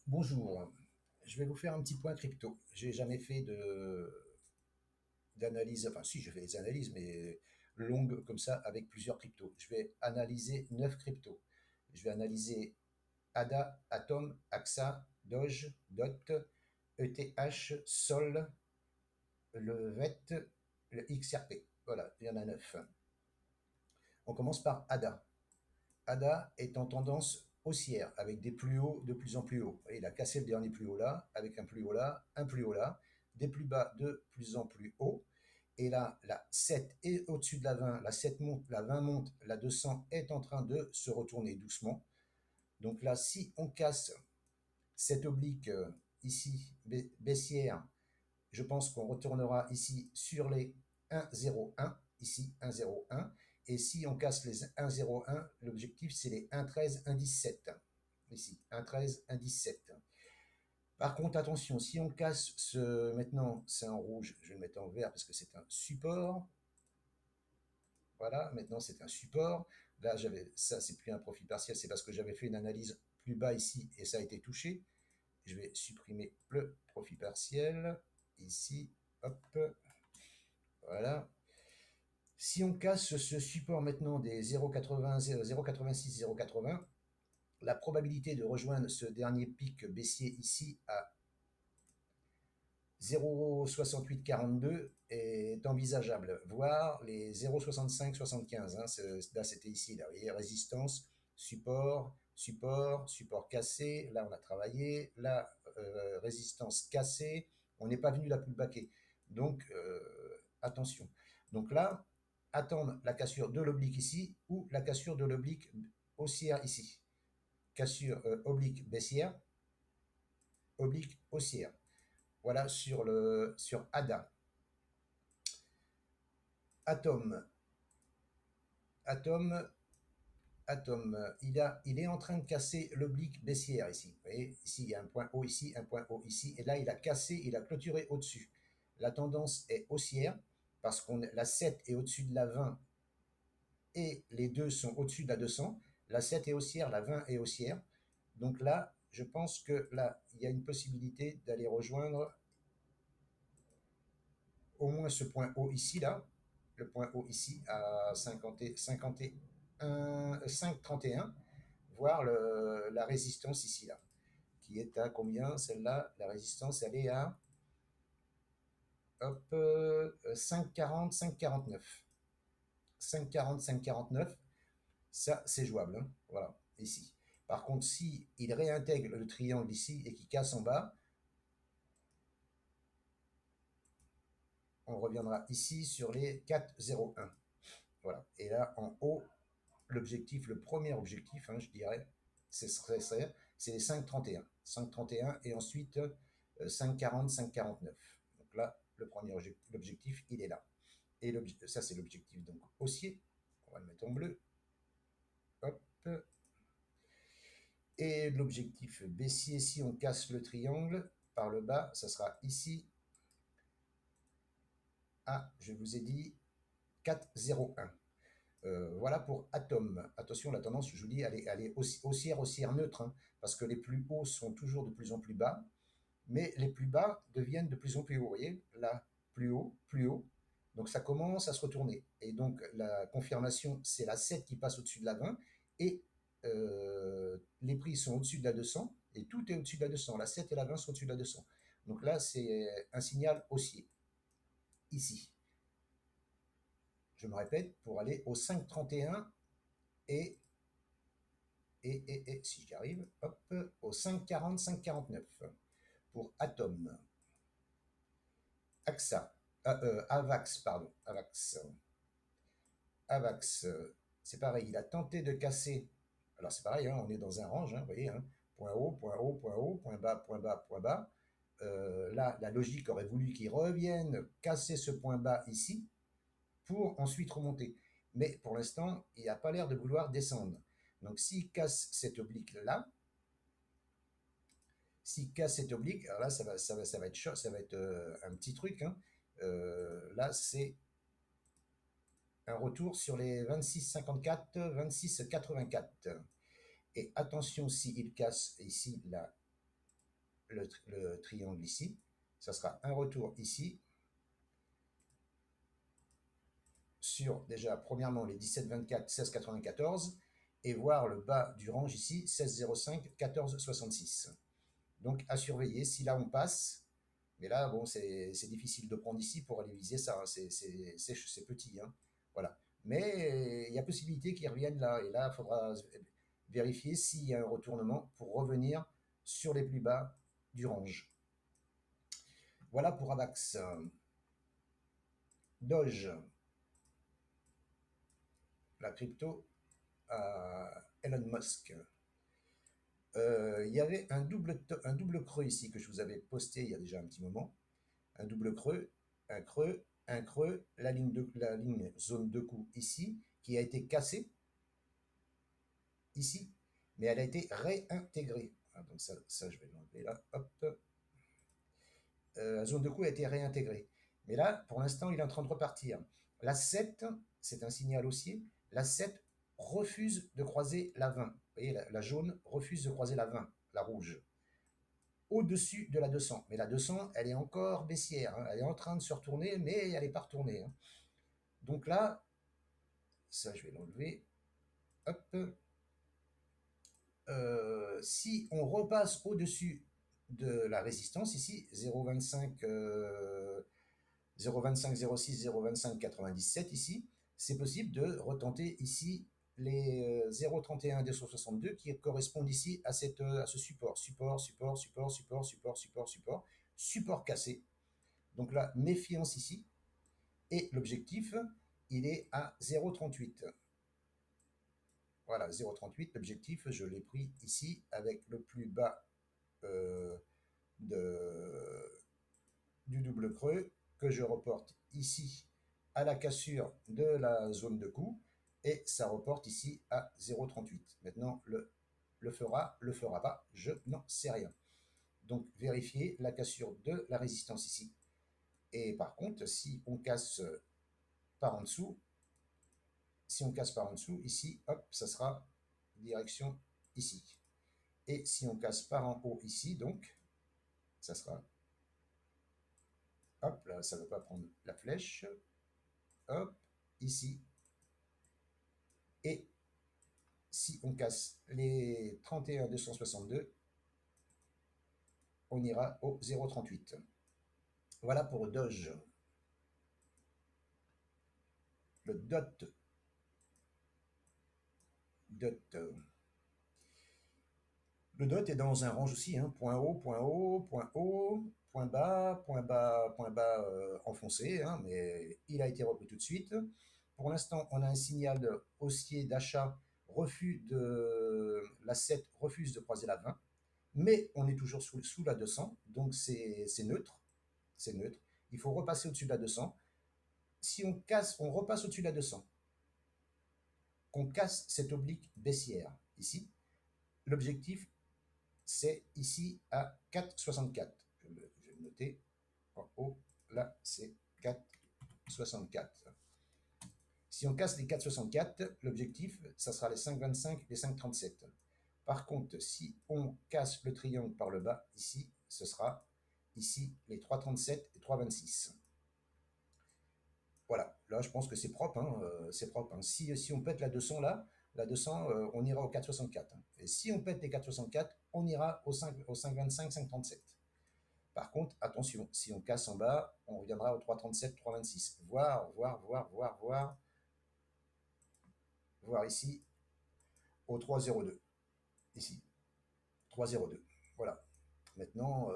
Bonjour, je vais vous faire un petit point crypto. J'ai jamais fait d'analyse, enfin si, je fais des analyses, mais longues comme ça avec plusieurs cryptos. Je vais analyser 9 cryptos. Je vais analyser ADA, Atom, AXA, Doge, DOT, ETH, Sol, le VET, le XRP. Voilà, il y en a 9. On commence par ADA. ADA est en tendance haussière avec des plus hauts de plus en plus hauts. Et il a cassé le dernier plus haut là, avec un plus haut là, un plus haut là, des plus bas de plus en plus haut. Et là, la 7 est au-dessus de la 20, la 7 monte, la 20 monte, la 200 est en train de se retourner doucement. Donc là, si on casse cette oblique ici baissière, je pense qu'on retournera ici sur les 1,01, ici 1,01. Et si on casse les 1,01, l'objectif c'est les 1,13, 1,17. Ici, 1,13, 1,17. Par contre, attention, si on casse ce. Maintenant, c'est en rouge, je vais le mettre en vert parce que c'est un support. Voilà, maintenant c'est un support. Là, ça, c'est plus un profil partiel, c'est parce que j'avais fait une analyse plus bas ici et ça a été touché. Je vais supprimer le profil partiel. Ici, hop, voilà. Si on casse ce support maintenant des 0,80, 0,86, 0,80, la probabilité de rejoindre ce dernier pic baissier ici à 0,6842 est envisageable, voire les 0,6575. Là, c'était ici, là, vous voyez, résistance, support, support, support cassé. Là, on a travaillé. Là, résistance cassée. On n'est pas venu la pullbacker. Donc, attention. Donc là, attendre la cassure de l'oblique ici ou la cassure de l'oblique haussière ici. Cassure oblique baissière, oblique haussière. Voilà sur ADA. Atom. Atom, il est en train de casser l'oblique baissière ici. Vous voyez, ici, il y a un point haut ici, un point haut ici. Et là, il a cassé, il a clôturé au-dessus. La tendance est haussière parce que la 7 est au-dessus de la 20 et les deux sont au-dessus de la 200. La 7 est haussière, la 20 est haussière. Donc là, je pense que là, il y a une possibilité d'aller rejoindre au moins ce point haut ici, là, le point haut ici à 5,31, voire la résistance ici, là, qui est à combien celle-là? La résistance, elle est à hop, 5,40, 5,49. 5,40, 5,49, ça c'est jouable, hein, voilà, ici. Par contre, si il réintègre le triangle ici et qu'il casse en bas, on reviendra ici sur les 4,01. Voilà. Et là, en haut, l'objectif, le premier objectif, hein, je dirais, c'est les 5,31. 5,31 et ensuite 5,40, 5,49. Donc là, le premier l'objectif, il est là. Et ça, c'est l'objectif donc haussier. On va le mettre en bleu. Hop. Et l'objectif baissier, si on casse le triangle par le bas, ça sera ici. Ah, je vous ai dit 4,01. Voilà pour Atom. Attention, la tendance, je vous dis, elle est haussière, haussière neutre, hein, parce que les plus hauts sont toujours de plus en plus bas, mais les plus bas deviennent de plus en plus hauts. Vous voyez, là, plus haut, plus haut. Donc ça commence à se retourner. Et donc la confirmation, c'est la 7 qui passe au-dessus de la 20, et les prix sont au-dessus de la 200, et tout est au-dessus de la 200. La 7 et la 20 sont au-dessus de la 200. Donc là, c'est un signal haussier, ici. Je me répète, pour aller au 5,31 et si j'y arrive, hop, au 5,40, 5,49 pour Atom. AXA, AVAX, pardon, AVAX. AVAX, c'est pareil, il a tenté de casser. Alors c'est pareil, hein, on est dans un range, hein, vous voyez, hein, point haut, point haut, point haut, point bas, point bas, point bas. Là, la logique aurait voulu qu'il revienne casser ce point bas ici pour ensuite remonter. Mais pour l'instant, il n'a pas l'air de vouloir descendre. Donc s'il casse cette oblique-là, s'il casse cette oblique, alors là, ça va être chaud, ça va être un petit truc, hein. Là, c'est un retour sur les 26,54, 26,84. Et attention, s'il casse ici, là, le triangle ici. Ça sera un retour ici sur déjà premièrement les 17, 24, 16, 94 et voir le bas du range ici 16, 05, 14, 66. Donc à surveiller si là on passe. Mais là, bon, c'est difficile de prendre ici pour aller viser ça, hein. C'est petit, hein. Voilà. Mais il y a possibilité qu'ils reviennent là. Et là, il faudra vérifier s'il y a un retournement pour revenir sur les plus bas du range. Voilà pour Avax. Doge, la crypto à Elon Musk. Il y avait un double creux ici que je vous avais posté il y a déjà un petit moment. Un double creux, un creux, un creux, la ligne zone de coup ici, qui a été cassée ici, mais elle a été réintégrée. Ah, donc ça, je vais l'enlever là. Hop. La zone de coup a été réintégrée. Mais là, pour l'instant, il est en train de repartir. La 7, c'est un signal haussier. La 7 refuse de croiser la 20. Vous voyez, la jaune refuse de croiser la 20, la rouge, au-dessus de la 200. Mais la 200, elle est encore baissière, hein. Elle est en train de se retourner, mais elle n'est pas retournée, hein. Donc là, ça, je vais l'enlever. Hop. Si on repasse au-dessus de la résistance, ici, 0,25, 0,25, 06, 0,25, 97, ici, c'est possible de retenter ici les 0,31 262 qui correspondent ici à ce support. Support cassé. Donc là, méfiance ici. Et l'objectif, il est à 0,38. Voilà, 0,38. L'objectif, je l'ai pris ici avec le plus bas euh, de, du double creux que je reporte ici à la cassure de la zone de coup et ça reporte ici à 0,38. Maintenant, le fera pas, je n'en sais rien. Donc, vérifiez la cassure de la résistance ici. Et par contre, si on casse par en dessous, ici, hop, ça sera direction ici. Et si on casse par en haut ici, donc, ça sera, hop, là, ça ne va pas prendre la flèche, hop, ici. Et si on casse les 31 262, on ira au 0,38. Voilà pour Doge. Le DOT. Le DOT est dans un range aussi, hein. Point haut, point haut, point haut, point bas, point bas, point bas enfoncé, hein, mais il a été repris tout de suite. Pour l'instant, on a un signal haussier d'achat, refus de la 7 refuse de croiser la 20, mais on est toujours sous la 200, donc c'est neutre. C'est neutre. Il faut repasser au-dessus de la 200. Si on casse, on repasse au-dessus de la 200, qu'on casse cette oblique baissière ici, l'objectif c'est ici à 4,64. Je vais le noter en haut, là c'est 4,64. Si on casse les 4,64, l'objectif, ça sera les 5,25, les 5,37. Par contre, si on casse le triangle par le bas, ici, ce sera ici les 3,37 et 3,26. Voilà, là je pense que c'est propre, hein, c'est propre, hein. Si on pète la 200 là, la 200, on ira au 4,64, hein. Et si on pète les 4,64, on ira au 5,25, 5,37. Par contre, attention, si on casse en bas, on reviendra au 3,37, 3,26. Voir ici au 3,02. Ici, 3,02. Voilà. Maintenant,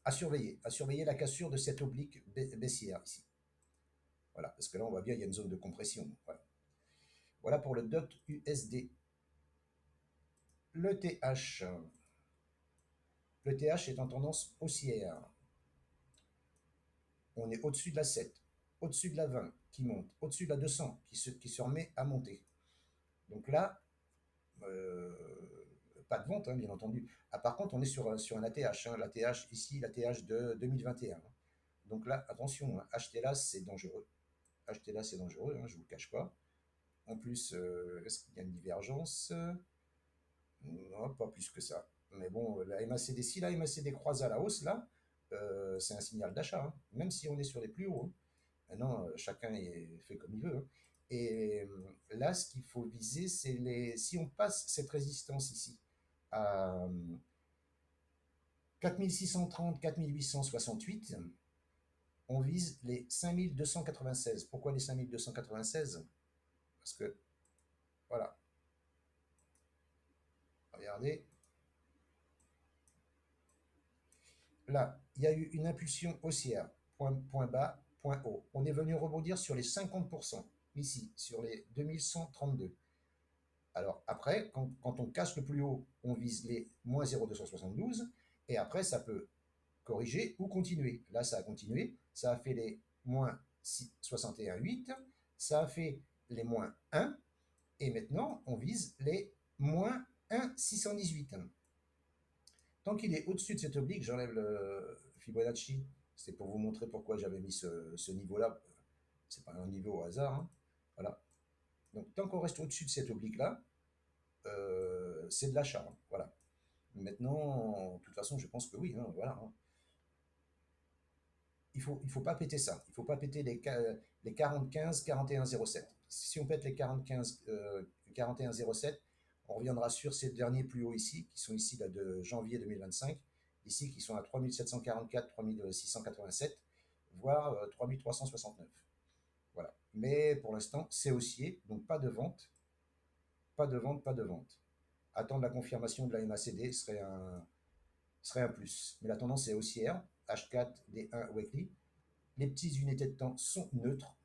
à surveiller la cassure de cette oblique baissière ici. Voilà, parce que là, on voit bien, il y a une zone de compression. Voilà. Voilà pour le DOT USD. Le TH. Le TH est en tendance haussière. On est au-dessus de la 7, au-dessus de la 20 qui monte, au-dessus de la 200 qui se remet à monter. Donc là, euh, pas de vente, hein, bien entendu. Ah, par contre, on est sur un ATH. Hein, l'ATH ici, l'ATH de 2021. Hein. Donc là, attention, hein, acheter là, c'est dangereux. Acheter là, c'est dangereux, hein, je ne vous le cache pas. En plus, est-ce qu'il y a une divergence? Non, pas plus que ça. Mais bon, la MACD, si la MACD croise à la hausse, là, c'est un signal d'achat, hein, même si on est sur les plus hauts, hein. Maintenant, chacun fait comme il veut, hein. Et là, ce qu'il faut viser, c'est les. Si on passe cette résistance ici à 4630, 4868, on vise les 5296. Pourquoi les 5296? Parce que, voilà, regardez, là, il y a eu une impulsion haussière, point bas, point haut. On est venu rebondir sur les 50%, ici, sur les 2132. Alors après, quand on casse le plus haut, on vise les moins 0,272, et après, ça peut corriger ou continuer. Là, ça a continué, ça a fait les moins 61,8, ça a fait les moins 1, et maintenant, on vise les moins 1,618. Tant qu'il est au-dessus de cette oblique, j'enlève le Fibonacci. C'est pour vous montrer pourquoi j'avais mis ce niveau-là. C'est pas un niveau au hasard, hein. Voilà. Donc tant qu'on reste au-dessus de cette oblique-là, c'est de l'achat, hein. Voilà. Maintenant, de toute façon, je pense que oui, hein, voilà, hein. Il faut pas péter ça. Il faut pas péter les 40-15, 41-07. Si on pète les 40-15, 41-07, on reviendra sur ces derniers plus hauts ici, qui sont ici là, de janvier 2025, ici qui sont à 3744, 3687, voire 3369. Voilà. Mais pour l'instant, c'est haussier, donc pas de vente, pas de vente, pas de vente. Attendre la confirmation de la MACD serait un plus. Mais la tendance est haussière, H4, D1, weekly. Les petites unités de temps sont neutres.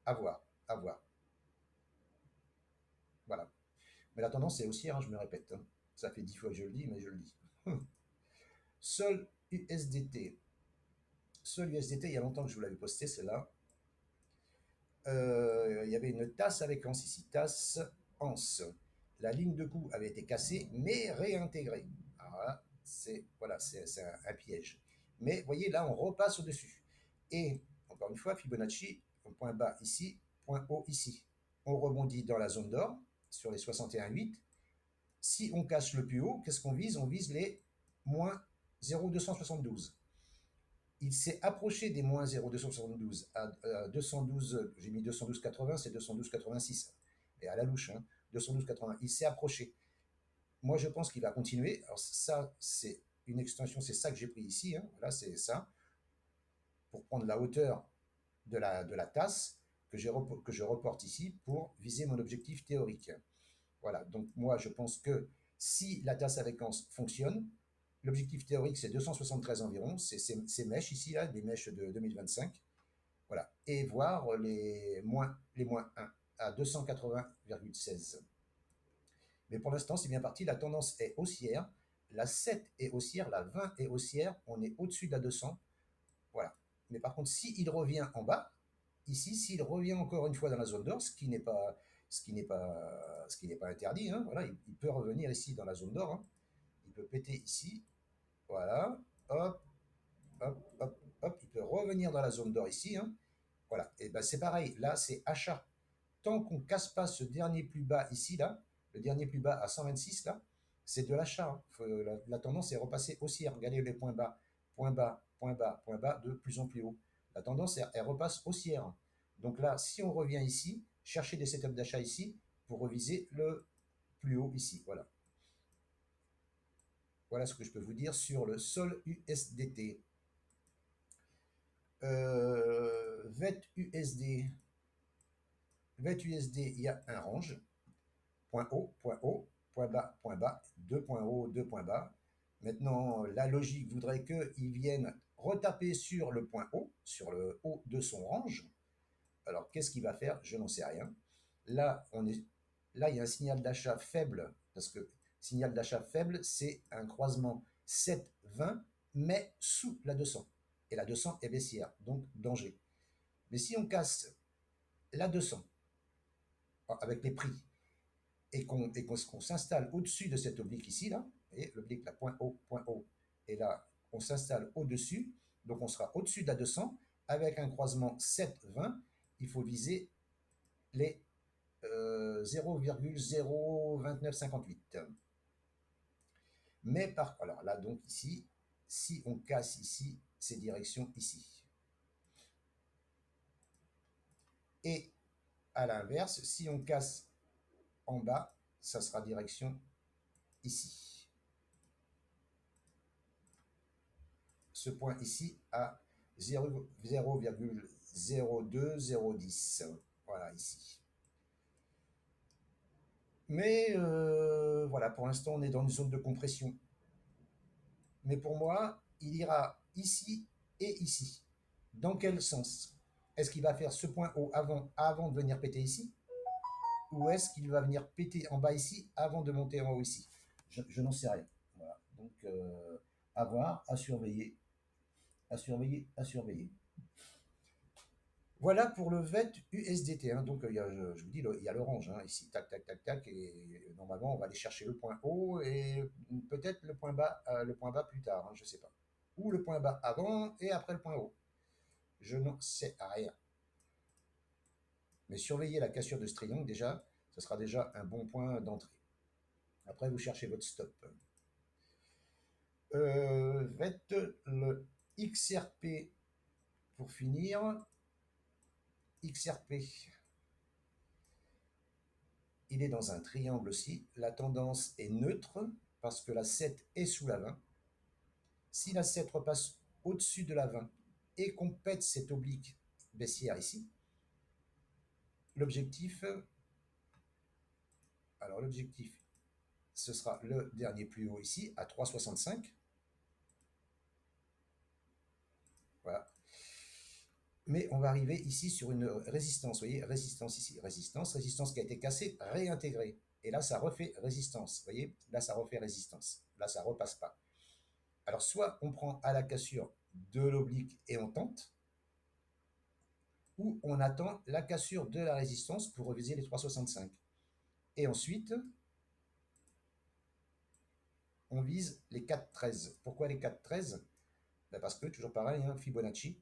À voir, à voir. Voilà. Mais la tendance est haussière, hein, je me répète, hein. Ça fait 10 fois que je le dis, mais je le dis. Sol USDT. Sol USDT, il y a longtemps que je vous l'avais posté, c'est là. Il y avait une tasse avec anse ici. Tasse, anse. La ligne de coup avait été cassée, mais réintégrée. Alors là, c'est un piège. Mais vous voyez, là, on repasse au-dessus. Et, encore une fois, Fibonacci, point bas ici, point haut ici. On rebondit dans la zone d'or, sur les 61,8. Si on casse le plus haut, qu'est-ce qu'on vise? On vise les moins 0,272. Il s'est approché des moins 0,272 à 212, j'ai mis 212,80, c'est 212,86. Et à la louche, hein, 212,80. Il s'est approché. Moi, je pense qu'il va continuer. Alors, ça, c'est une extension, c'est ça que j'ai pris ici, hein. Voilà, c'est ça. Pour prendre la hauteur de la tasse que je reporte ici pour viser mon objectif théorique. Voilà, donc moi, je pense que si la tasse avec anse fonctionne, l'objectif théorique, c'est 273 environ, c'est ces mèches ici, là, des mèches de 2025. Voilà. Et voir les moins 1 à 280,16. Mais pour l'instant, c'est bien parti. La tendance est haussière. La 7 est haussière. La 20 est haussière. On est au-dessus de la 200. Voilà. Mais par contre, s'il revient en bas, ici, s'il revient encore une fois dans la zone d'or, ce qui n'est pas interdit, hein, voilà, il peut revenir ici dans la zone d'or, hein. Il peut péter ici. Voilà. Hop, hop, hop, hop. Il peut revenir dans la zone d'or ici, hein. Voilà. Et ben c'est pareil. Là, c'est achat. Tant qu'on ne casse pas ce dernier plus bas ici, là, le dernier plus bas à 126, là, c'est de l'achat, hein. La tendance est repassée haussière. Regardez les points bas, point bas, point bas, point bas, de plus en plus haut. La tendance, elle repasse haussière. Donc là, si on revient ici, chercher des setups d'achat ici pour reviser le plus haut ici. Voilà. Voilà ce que je peux vous dire sur le sol USDT. VET USD. VET USD, il y a un range. Point haut, point bas, deux points hauts, deux points bas. Maintenant, la logique voudrait qu'ils viennent retaper sur le point haut, sur le haut de son range. Alors, qu'est-ce qu'il va faire? Je n'en sais rien. Là, là, il y a un signal d'achat faible, parce que signal d'achat faible, c'est un croisement 7-20, mais sous la 200. Et la 200 est baissière, donc danger. Mais si on casse la 200 avec les prix et qu'on s'installe au-dessus de cette oblique ici, là, et l'oblique, là, point haut, et là, on s'installe au-dessus, donc on sera au-dessus de la 200, avec un croisement 7-20, il faut viser les 0,02958. Mais alors là, donc ici, si on casse ici, c'est direction ici. Et à l'inverse, si on casse en bas, ça sera direction ici. Ce point ici à 0,02010. Voilà, ici. Mais voilà, pour l'instant, on est dans une zone de compression. Mais pour moi, il ira ici et ici. Dans quel sens? Est-ce qu'il va faire ce point haut avant de venir péter ici? Ou est-ce qu'il va venir péter en bas ici avant de monter en haut ici? Je n'en sais rien. Voilà. Donc, à voir, à surveiller, à surveiller, à surveiller. Voilà pour le VET USDT, hein. Donc, je vous dis, il y a l'orange hein, ici, tac, tac, tac, tac, et normalement, on va aller chercher le point haut et peut-être le point bas plus tard, hein, je ne sais pas. Ou le point bas avant et après le point haut. Je n'en sais rien. Mais surveillez la cassure de ce triangle déjà, ce sera déjà un bon point d'entrée. Après, vous cherchez votre stop. VET, le XRP pour finir. XRP, il est dans un triangle aussi. La tendance est neutre parce que la 7 est sous la 20. Si la 7 repasse au-dessus de la 20 et qu'on pète cette oblique baissière ici, l'objectif, alors l'objectif, ce sera le dernier plus haut ici à 3,65. Voilà. Mais on va arriver ici sur une résistance, vous voyez, résistance ici, résistance qui a été cassée, réintégrée. Et là, ça refait résistance, vous voyez, là, ça refait résistance. Là, ça repasse pas. Alors, soit on prend à la cassure de l'oblique et on tente, ou on attend la cassure de la résistance pour reviser les 3,65. Et ensuite, on vise les 4,13. Pourquoi les 4,13? Ben parce que, toujours pareil, hein, Fibonacci,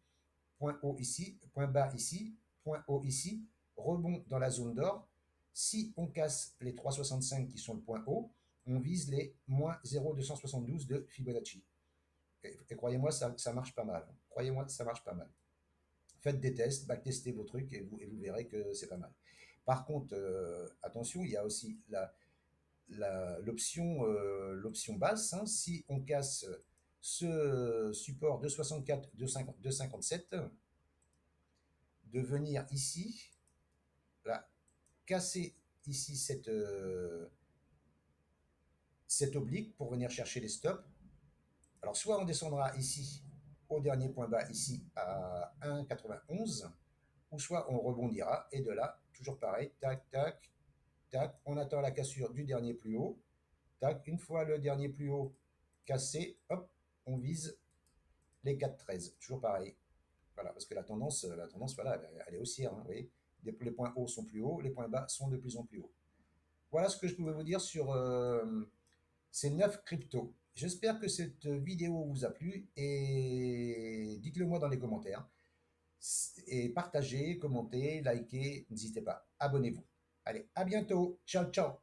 point haut ici, point bas ici, point haut ici, rebond dans la zone d'or. Si on casse les 3,65 qui sont le point haut, on vise les moins 0,272 de Fibonacci. Et croyez-moi, ça marche pas mal. Croyez-moi, ça marche pas mal. Faites des tests, backtestez vos trucs et vous verrez que c'est pas mal. Par contre, attention, il y a aussi l'option basse. Hein. Si on casse ce support de 64, de 57, de venir ici, là, casser ici cette oblique pour venir chercher les stops. Alors, soit on descendra ici au dernier point bas, ici à 1,91, ou soit on rebondira, et de là, toujours pareil, tac, tac, tac, on attend la cassure du dernier plus haut, tac, une fois le dernier plus haut cassé, hop, on vise les 4,13, toujours pareil. Voilà, parce que la tendance voilà, elle est haussière, hein, vous voyez. Les points hauts sont plus hauts, les points bas sont de plus en plus hauts. Voilà ce que je pouvais vous dire sur ces 9 cryptos. J'espère que cette vidéo vous a plu et dites-le moi dans les commentaires. Et partagez, commentez, likez, n'hésitez pas, abonnez-vous. Allez, à bientôt. Ciao, ciao.